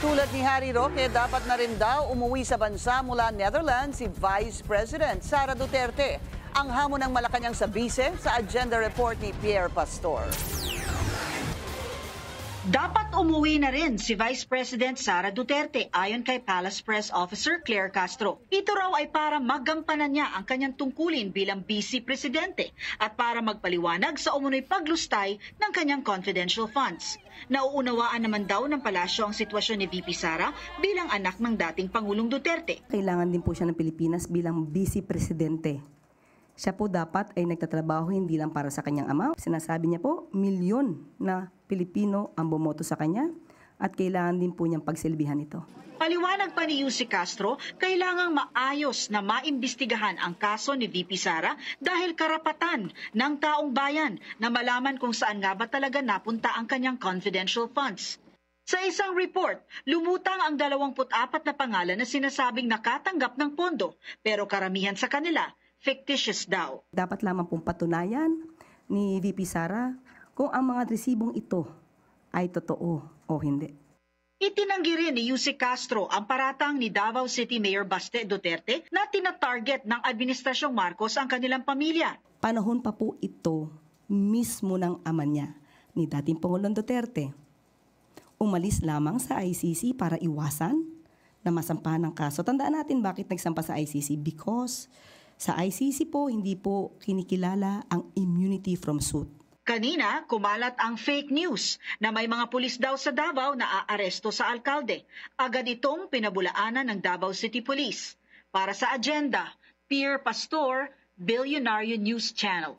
Tulad ni Harry Roque, dapat na rin daw umuwi sa bansa mula Netherlands si Vice President Sara Duterte. Ang hamon ng Malacanang sa bise sa agenda report ni Pierre Pastor. Dapat umuwi na rin si Vice President Sara Duterte ayon kay Palace Press Officer Claire Castro. Ito raw ay para magampanan niya ang kanyang tungkulin bilang Vice Presidente at para magpaliwanag sa umunoy paglustay ng kanyang confidential funds. Nauunawaan naman daw ng palasyo ang sitwasyon ni VP Sara bilang anak ng dating Pangulong Duterte. Kailangan din po siya ng Pilipinas bilang Vice Presidente. Siya po dapat ay nagtatrabaho hindi lang para sa kanyang ama. Sinasabi niya po, milyon na Pilipino ang bumoto sa kanya at kailangan din po niyang pagsilbihan ito. Paliwanag pa ni Yussi Castro, kailangang maayos na maimbestigahan ang kaso ni VP Sara dahil karapatan ng taong bayan na malaman kung saan nga ba talaga napunta ang kanyang confidential funds. Sa isang report, lumutang ang 24 na pangalan na sinasabing nakatanggap ng pondo pero karamihan sa kanila fictitious daw. Dapat lamang pong patunayan ni VP Sara kung ang mga resibong ito ay totoo o hindi. Itinanggi rin ni Yussi Castro ang paratang ni Davao City Mayor Baste Duterte na tina-target ng Administrasyong Marcos ang kanilang pamilya. Panahon pa po ito mismo ng ama niya ni dating Pangulong Duterte. Umalis lamang sa ICC para iwasan na masampahan ng kaso. Tandaan natin bakit nagsampa sa ICC. Because sa ICC po, hindi po kinikilala ang immunity from suit. Kanina, kumalat ang fake news na may mga pulis daw sa Davao na aaresto sa alkalde. Agad itong pinabulaanan ng Davao City Police. Para sa agenda, Pierre Pastor, Billionaire News Channel.